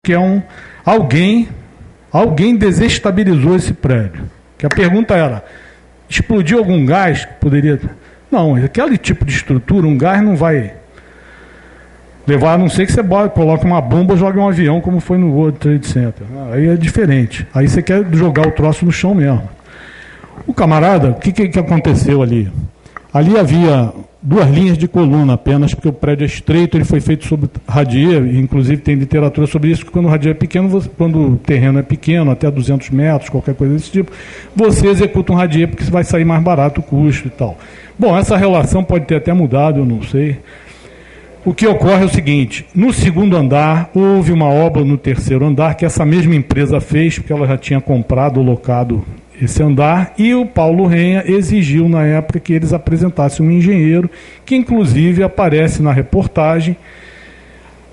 que alguém desestabilizou esse prédio. Que a pergunta era, explodiu algum gás que poderia... Não, aquele tipo de estrutura, um gás não vai levar, a não ser que você coloque uma bomba ou jogue um avião, como foi no World Trade Center. Aí é diferente. Aí você quer jogar o troço no chão mesmo. O camarada, o que aconteceu ali? Ali havia 2 linhas de coluna apenas, porque o prédio é estreito, ele foi feito sobre radier, inclusive tem literatura sobre isso, que quando o radier é pequeno, quando o terreno é pequeno, até 200 metros, qualquer coisa desse tipo, você executa um radier porque vai sair mais barato o custo e tal. Bom, essa relação pode ter até mudado, eu não sei. O que ocorre é o seguinte, no 2º andar, houve uma obra no 3º andar que essa mesma empresa fez, porque ela já tinha comprado ou locado esse andar, e o Paulo Renha exigiu na época que eles apresentassem um engenheiro, que inclusive aparece na reportagem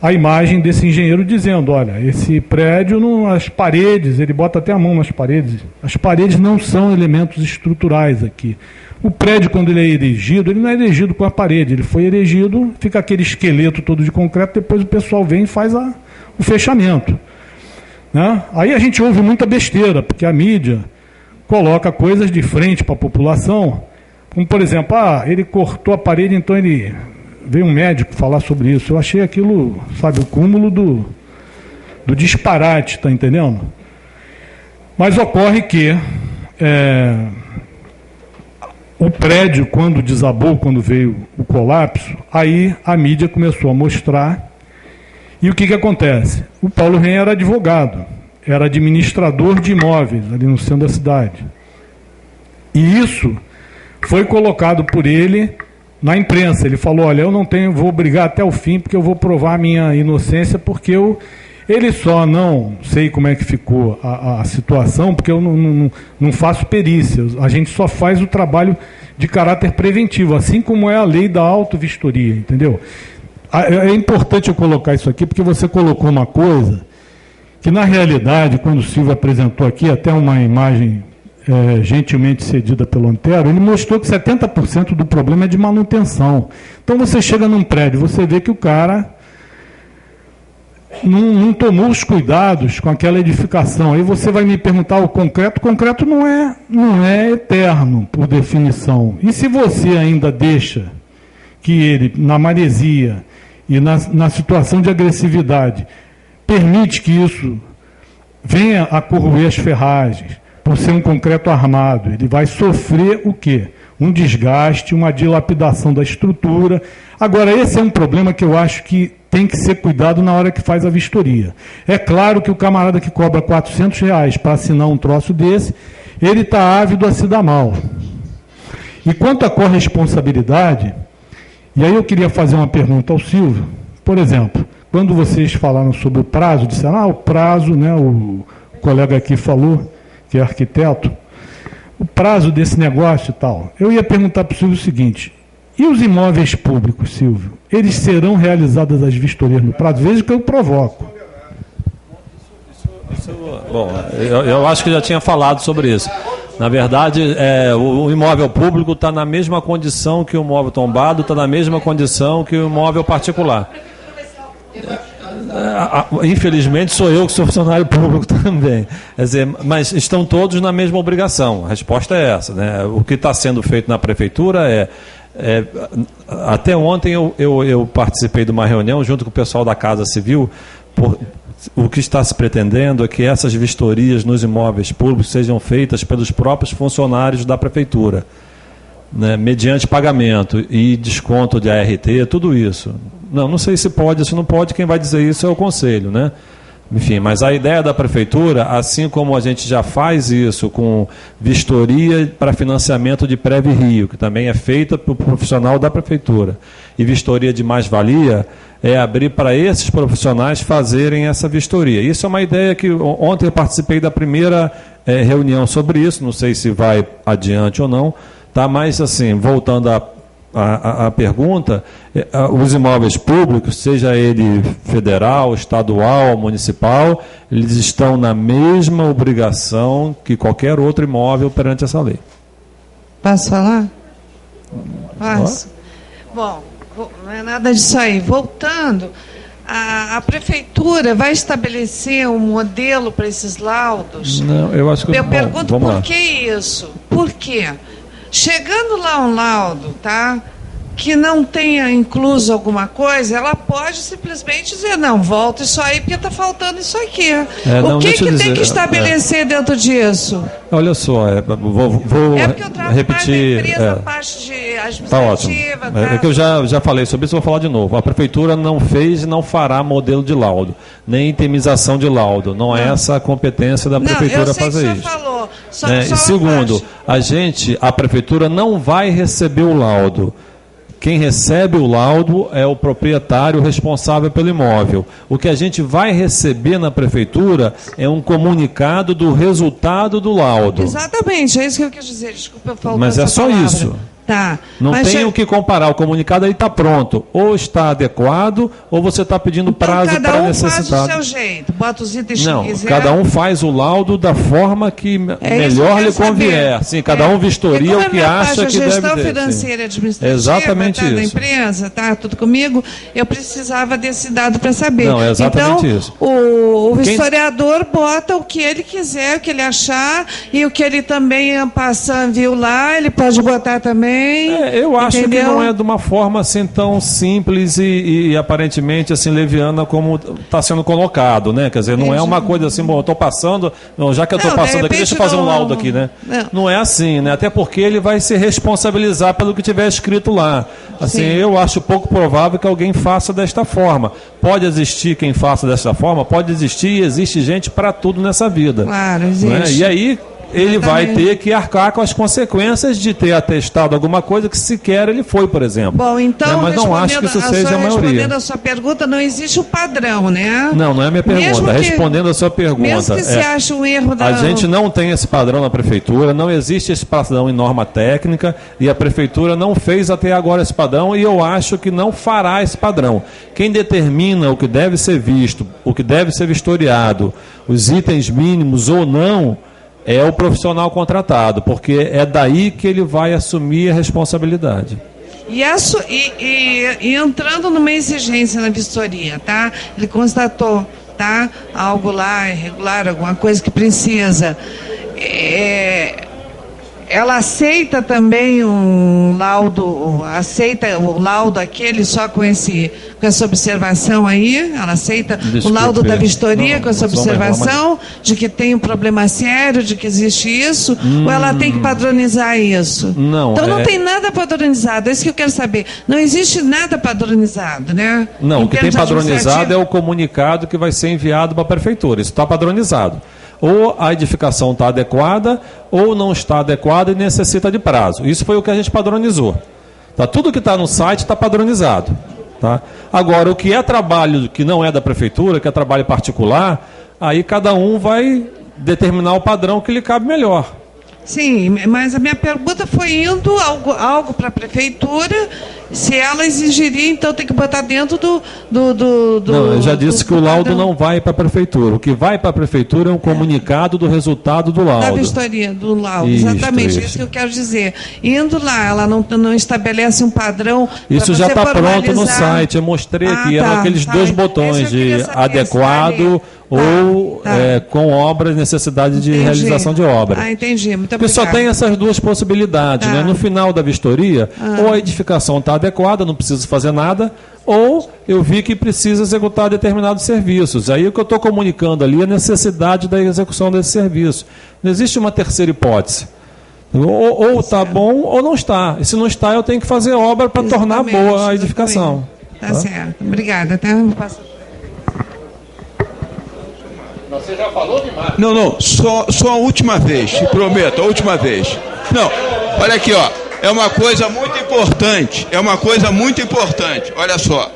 a imagem desse engenheiro dizendo, olha, esse prédio, as paredes, ele bota até a mão nas paredes, as paredes não são elementos estruturais aqui. O prédio, quando ele é erigido, ele não é erigido com a parede, ele foi erigido, fica aquele esqueleto todo de concreto, depois o pessoal vem e faz o fechamento. Né? Aí a gente ouve muita besteira, porque a mídia coloca coisas de frente para a população, como, por exemplo, ele cortou a parede, então ele... Veio um médico falar sobre isso. Eu achei aquilo, sabe, o cúmulo do disparate, tá entendendo? Mas ocorre que o prédio, quando desabou, quando veio o colapso, aí a mídia começou a mostrar. E o que acontece? O Paulo Renha era advogado, era administrador de imóveis ali no centro da cidade. E isso foi colocado por ele na imprensa. Ele falou, olha, eu não vou brigar até o fim, porque eu vou provar a minha inocência, porque ele só não sei como é que ficou a situação, porque eu não faço perícia, a gente só faz o trabalho de caráter preventivo, assim como é a lei da autovistoria, entendeu? É importante eu colocar isso aqui, porque você colocou uma coisa que, na realidade, quando o Silvio apresentou aqui, até uma imagem gentilmente cedida pelo Antero, ele mostrou que 70% do problema é de manutenção. Então você chega num prédio, você vê que o cara não tomou os cuidados com aquela edificação. Aí você vai me perguntar, o concreto não é eterno, por definição. E se você ainda deixa que ele, na maresia e na situação de agressividade, permite que isso venha a corroer as ferragens, por ser um concreto armado, ele vai sofrer o quê? Um desgaste, uma dilapidação da estrutura. Agora, esse é um problema que eu acho que tem que ser cuidado na hora que faz a vistoria. É claro que o camarada que cobra R$400 para assinar um troço desse, ele está ávido a se dar mal. E quanto à corresponsabilidade, e aí eu queria fazer uma pergunta ao Silvio, por exemplo, quando vocês falaram sobre o prazo, disseram, o prazo, né, o colega aqui falou, que é arquiteto, o prazo desse negócio e tal. Eu ia perguntar para o Silvio o seguinte, e os imóveis públicos, Silvio, eles serão realizadas as vistorias no prazo? Veja que eu provoco. Bom, eu acho que já tinha falado sobre isso. Na verdade, o imóvel público está na mesma condição que o imóvel tombado, está na mesma condição que o imóvel particular. Infelizmente sou eu que sou funcionário público também. Quer dizer, mas estão todos na mesma obrigação. A resposta é essa, né? O que está sendo feito na prefeitura até ontem eu participei de uma reunião junto com o pessoal da Casa Civil. O que está se pretendendo é que essas vistorias nos imóveis públicos sejam feitas pelos próprios funcionários da prefeitura, né, mediante pagamento e desconto de ART, tudo isso. Não sei se pode, se não pode, quem vai dizer isso é o Conselho, né? Enfim, mas a ideia da Prefeitura, assim como a gente já faz isso com vistoria para financiamento de Preve-Rio, que também é feita pelo profissional da Prefeitura, e vistoria de mais-valia, é abrir para esses profissionais fazerem essa vistoria. Isso é uma ideia que ontem eu participei da primeira reunião sobre isso, não sei se vai adiante ou não, tá? Mas, assim, voltando a pergunta, os imóveis públicos, seja ele federal, estadual, municipal, eles estão na mesma obrigação que qualquer outro imóvel perante essa lei. Posso falar? Posso? Bom, não é nada disso aí. Voltando A prefeitura vai estabelecer um modelo para esses laudos? Não, eu acho que... Eu pergunto por lá. que isso? Por quê? Chegando lá um laudo, tá, que não tenha incluso alguma coisa, ela pode simplesmente dizer, não, volta isso aí porque está faltando isso aqui. O que tem que estabelecer dentro disso? Olha só, vou porque eu trato repetir... mais da empresa, a parte de Está ótimo. administrativa. É que eu já falei sobre isso, vou falar de novo. A prefeitura não fez e não fará modelo de laudo, nem itemização de laudo. Não é essa a competência da prefeitura fazer isso. Falou. E segundo, a prefeitura não vai receber o laudo. Quem recebe o laudo é o proprietário responsável pelo imóvel. O que a gente vai receber na prefeitura é um comunicado do resultado do laudo. Exatamente, é isso que eu quis dizer. Desculpa, eu falo. Mas é só palavra. isso. Tá. Não tem o que comparar. O comunicado aí está pronto. Ou está adequado, ou você está pedindo prazo para necessidade. Cada um faz do seu jeito. Bota os itens que quiser. Cada um faz o laudo da forma que melhor lhe convier. Sim, cada um vistoria o que acha que deve ter. Gestão financeira e administrativa. Exatamente da isso. empresa, tá tudo comigo. Eu precisava desse dado para saber. Não, é exatamente então, isso. O historiador bota o que ele quiser, o que ele achar, e o que ele também viu lá, ele pode botar também. Eu acho que não é de uma forma assim tão simples e aparentemente assim leviana como está sendo colocado, né? Quer dizer, não é uma coisa assim, bom, eu estou passando, já que eu estou passando aqui, deixa eu fazer um laudo aqui, né? Não é assim, né? Até porque ele vai se responsabilizar pelo que tiver escrito lá. Assim, eu acho pouco provável que alguém faça desta forma. Pode existir quem faça desta forma, pode existir e existe gente para tudo nessa vida. Claro, existe. Né? E aí ele vai ter que arcar com as consequências de ter atestado alguma coisa que sequer ele foi, por exemplo. Bom, então, mas não acho que isso seja a maioria. Respondendo a sua pergunta, não existe o padrão, né? Não é a minha pergunta. Respondendo a sua pergunta. Mesmo que se ache um erro da... A gente não tem esse padrão na prefeitura, não existe esse padrão em norma técnica e a prefeitura não fez até agora esse padrão e eu acho que não fará esse padrão. Quem determina o que deve ser visto, o que deve ser vistoriado, os itens mínimos ou não, é o profissional contratado, porque é daí que ele vai assumir a responsabilidade. E entrando numa exigência na vistoria, tá? Ele constatou, tá? Algo lá irregular, alguma coisa que precisa. Ela aceita também o laudo aquele só com essa observação aí? Ela aceita o laudo da vistoria com essa observação de que tem um problema sério, de que existe isso? Ou ela tem que padronizar isso? Não. Então não tem nada padronizado, é isso que eu quero saber. Não existe nada padronizado, né? Não, o que tem padronizado é o comunicado que vai ser enviado para a prefeitura. Isso está padronizado. Ou a edificação está adequada, ou não está adequada e necessita de prazo. Isso foi o que a gente padronizou. Tá? Tudo que está no site está padronizado. Tá? Agora, o que é trabalho que não é da prefeitura, que é trabalho particular, aí cada um vai determinar o padrão que lhe cabe melhor. Sim, mas a minha pergunta foi indo algo para a prefeitura, se ela exigiria, então tem que botar dentro do não, eu já disse que o laudo não vai para a prefeitura. O que vai para a prefeitura é um comunicado do resultado do laudo. Da vistoria, do laudo, exatamente, isso que eu quero dizer. Indo lá, ela não estabelece um padrão. Isso já está pronto no site, eu mostrei aqui, eram aqueles dois botões de adequado ou com obras, necessidade de realização de obra. Entendi, muito porque só tem essas duas possibilidades. Né? No final da vistoria, ou a edificação está adequada, não preciso fazer nada, ou eu vi que precisa executar determinados serviços. Aí o que eu estou comunicando ali é a necessidade da execução desse serviço. Não existe uma terceira hipótese. Ou está bom ou não está. E se não está, eu tenho que fazer obra para tornar boa a edificação. Tá certo. Obrigada. Até Você já falou demais. Não, só a última vez, te prometo, a última vez. Não, olha aqui, ó, é uma coisa muito importante, olha só.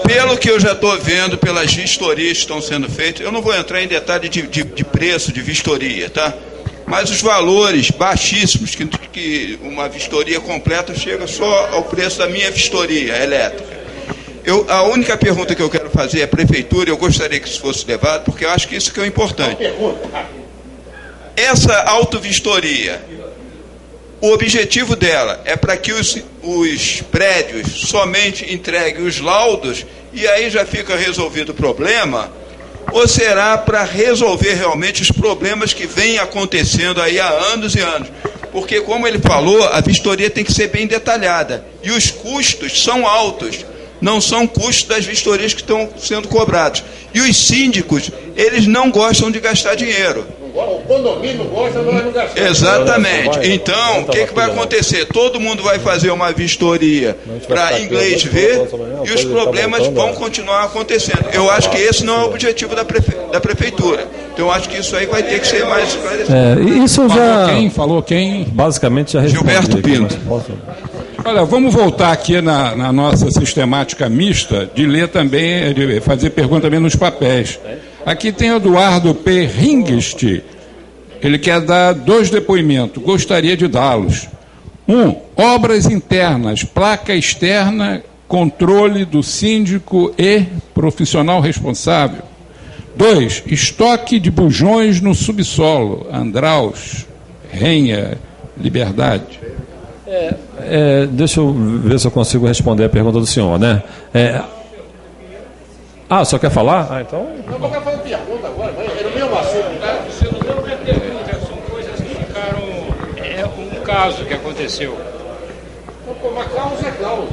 Pelo que eu já estou vendo, pelas vistorias que estão sendo feitas, eu não vou entrar em detalhe de preço de vistoria, tá? Mas os valores baixíssimos, que uma vistoria completa chega só ao preço da minha vistoria elétrica. A única pergunta que eu quero fazer à prefeitura, eu gostaria que isso fosse levado, porque eu acho que isso que é importante. Essa autovistoria, o objetivo dela é para que os prédios somente entreguem os laudos e aí já fica resolvido o problema, ou será para resolver realmente os problemas que vêm acontecendo aí há anos e anos? Porque, como ele falou, a vistoria tem que ser bem detalhada, e os custos são altos, não são custos das vistorias que estão sendo cobrados. E os síndicos, eles não gostam de gastar dinheiro. O condomínio gosta, nós não gastamos. Exatamente. Então, o que vai acontecer? Todo mundo vai fazer uma vistoria para inglês ver e os problemas vão continuar acontecendo. Eu acho que esse não é o objetivo da prefeitura. Então, eu acho que isso aí vai ter que ser mais esclarecido. Isso já... Falou quem? Basicamente já respondi. Gilberto Pinto. Olha, vamos voltar aqui na nossa sistemática mista de ler também, de fazer pergunta também nos papéis. Aqui tem Eduardo P. Ringest. Ele quer dar 2 depoimentos. Gostaria de dá-los. 1. Obras internas, placa externa, controle do síndico e profissional responsável. 2. Estoque de bujões no subsolo. Andraus, Renha, Liberdade. Deixa eu ver se eu consigo responder a pergunta do senhor, né? Só quer falar? Então... Não, eu quero fazer pergunta agora, era o mesmo assunto, tá? Não é pergunta, são coisas que ficaram... É um caso que aconteceu. Mas causa é causa.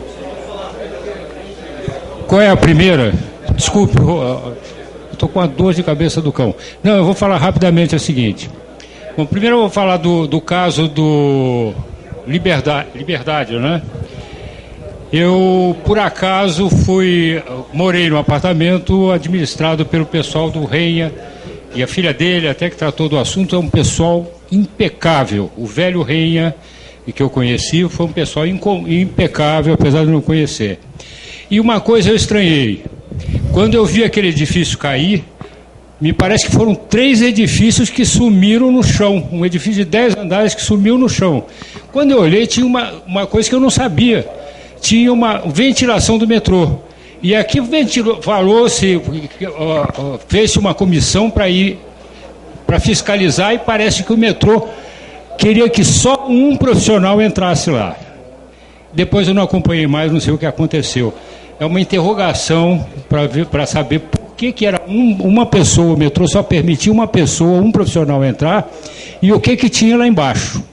Qual é a primeira? Desculpe, eu estou com a dor de cabeça do cão. Não, eu vou falar rapidamente o seguinte. Bom, primeiro eu vou falar do caso do Liberdade, né? Eu, por acaso, morei num apartamento administrado pelo pessoal do Renha, e a filha dele, até que tratou do assunto, é um pessoal impecável. O velho Renha, que eu conheci, foi um pessoal impecável, apesar de não conhecer. E uma coisa eu estranhei. Quando eu vi aquele edifício cair, me parece que foram 3 edifícios que sumiram no chão. Um edifício de 10 andares que sumiu no chão. Quando eu olhei, tinha uma coisa que eu não sabia. Tinha uma ventilação do metrô. E aqui falou-se, fez-se uma comissão para fiscalizar, e parece que o metrô queria que só um profissional entrasse lá. Depois eu não acompanhei mais, não sei o que aconteceu. É uma interrogação para saber por que era uma pessoa, o metrô só permitia uma pessoa, um profissional entrar, e o que tinha lá embaixo.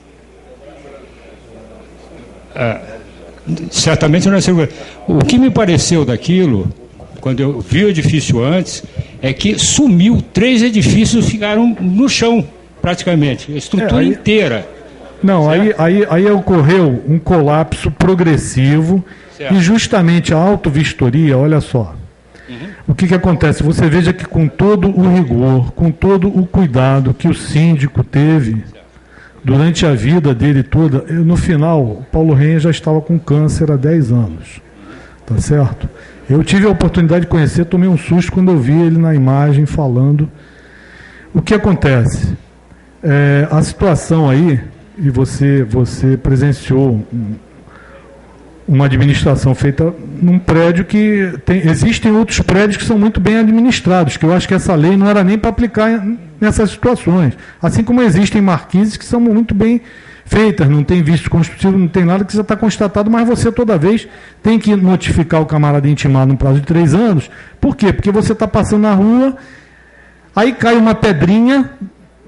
Certamente não é seguro. O que me pareceu daquilo, quando eu vi o edifício antes, é que sumiu, 3 edifícios ficaram no chão, praticamente, a estrutura inteira. Não, aí ocorreu um colapso progressivo, certo. E justamente a autovistoria, olha só, o que acontece? Você veja que com todo o rigor, com todo o cuidado que o síndico teve durante a vida dele toda, no final, o Paulo Renha já estava com câncer há 10 anos, tá certo? Eu tive a oportunidade de conhecer, tomei um susto quando eu vi ele na imagem falando. O que acontece? A situação aí, e você presenciou uma administração feita num prédio que existem outros prédios que são muito bem administrados, que eu acho que essa lei não era nem para aplicar nessas situações. Assim como existem marquises que são muito bem feitas, não tem vício constitutivo, não tem nada, que já está constatado, mas você toda vez tem que notificar o camarada intimado no prazo de 3 anos. Por quê? Porque você está passando na rua, aí cai uma pedrinha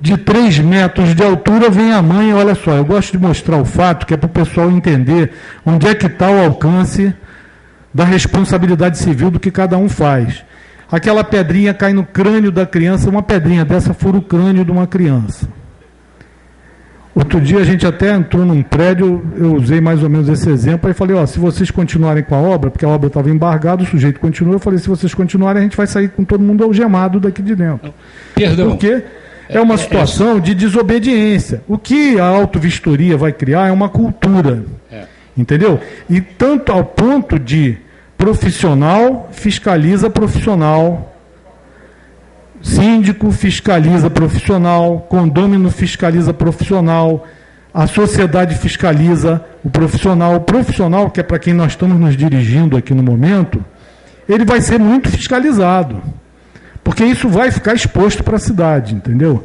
de 3 metros de altura, vem a mãe, olha só, eu gosto de mostrar o fato, que é para o pessoal entender onde é que está o alcance da responsabilidade civil do que cada um faz. Aquela pedrinha cai no crânio da criança, uma pedrinha dessa fura o crânio de uma criança. Outro dia a gente até entrou num prédio, eu usei mais ou menos esse exemplo, aí falei, se vocês continuarem com a obra, porque a obra estava embargada, o sujeito continuou, eu falei, se vocês continuarem, a gente vai sair com todo mundo algemado daqui de dentro. Perdão. Porque é uma situação de desobediência. O que a autovistoria vai criar é uma cultura. Entendeu? E tanto ao ponto de profissional fiscaliza profissional, síndico fiscaliza profissional, condômino fiscaliza profissional, a sociedade fiscaliza o profissional, que é para quem nós estamos nos dirigindo aqui no momento, ele vai ser muito fiscalizado. Porque isso vai ficar exposto para a cidade, entendeu?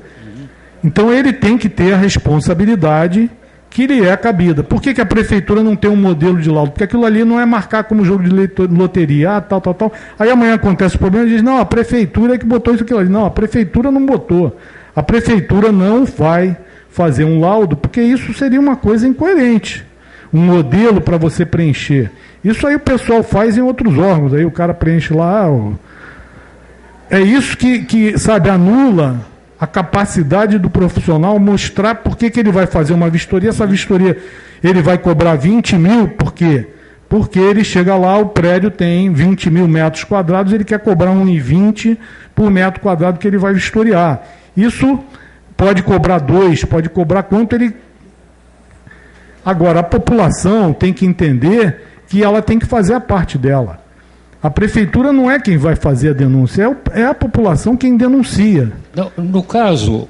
Então ele tem que ter a responsabilidade que lhe é cabida. Por que a prefeitura não tem um modelo de laudo? Porque aquilo ali não é marcar como jogo de loteria, tal. Aí amanhã acontece o problema e diz, não, a prefeitura é que botou isso aqui. Não, a prefeitura não botou. A prefeitura não vai fazer um laudo, porque isso seria uma coisa incoerente. Um modelo para você preencher. Isso aí o pessoal faz em outros órgãos. Aí o cara preenche lá. É isso que sabe, anula a capacidade do profissional mostrar por que ele vai fazer uma vistoria. Essa vistoria ele vai cobrar 20 mil, por quê? Porque ele chega lá, o prédio tem 20 mil metros quadrados, ele quer cobrar 1,20 por metro quadrado que ele vai vistoriar. Isso pode cobrar 2, pode cobrar quanto ele... Agora, a população tem que entender que ela tem que fazer a parte dela. A prefeitura não é quem vai fazer a denúncia, é a população quem denuncia. Não, no caso,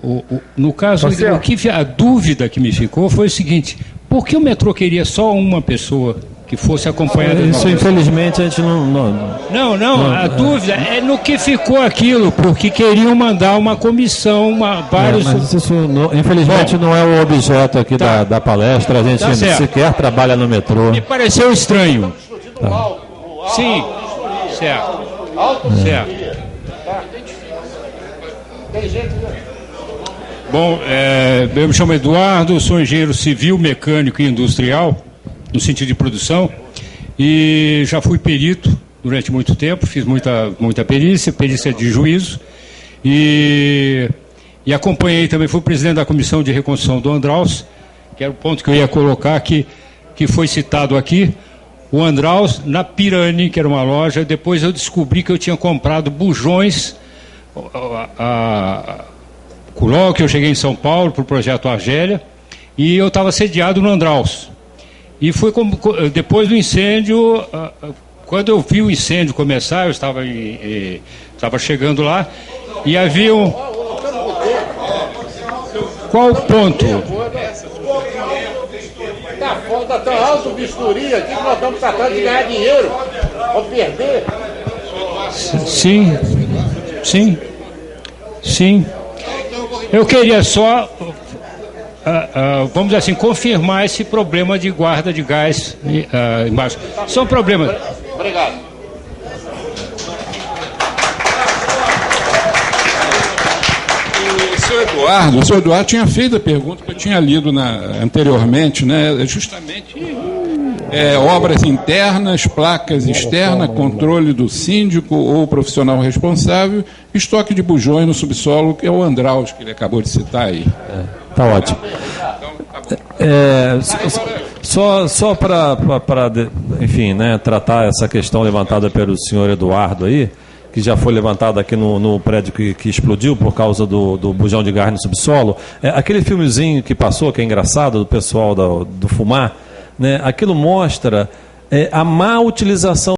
a dúvida que me ficou foi o seguinte: por que o metrô queria só uma pessoa que fosse acompanhada? Isso, infelizmente, a gente Não, a dúvida é no que ficou aquilo, porque queriam mandar uma comissão, vários... Mas isso, infelizmente, não é o objeto aqui da palestra, a gente sequer trabalha no metrô. Me pareceu estranho. Sim. Certo. Bom, eu me chamo Eduardo, sou engenheiro civil, mecânico e industrial, no sentido de produção, e já fui perito durante muito tempo, fiz muita perícia de juízo, e acompanhei também, fui presidente da comissão de reconstrução do Andraus, que era o ponto que eu ia colocar aqui, que foi citado aqui. O Andraus, na Pirani, que era uma loja, depois eu descobri que eu tinha comprado bujões, logo que eu cheguei em São Paulo, para o projeto Argélia, e eu estava sediado no Andraus. E foi depois do incêndio, quando eu vi o incêndio começar, eu estava chegando lá, e havia um... Qual o ponto? Tá tão alto o bisturi aqui que nós estamos tratando de ganhar dinheiro. Ou perder. Sim. Eu queria só, vamos dizer assim, confirmar esse problema de guarda de gás embaixo. São problemas. Obrigado. O senhor Eduardo tinha feito a pergunta que eu tinha lido anteriormente, né? Justamente obras internas, placas externas, controle do síndico ou profissional responsável, estoque de bujões no subsolo, que é o Andraus, que ele acabou de citar aí. Tá ótimo. Só para enfim, né, tratar essa questão levantada pelo senhor Eduardo aí, que já foi levantado aqui no prédio que explodiu por causa do bujão de gás no subsolo. Aquele filmezinho que passou, que é engraçado, do pessoal do Fumar, né, aquilo mostra a má utilização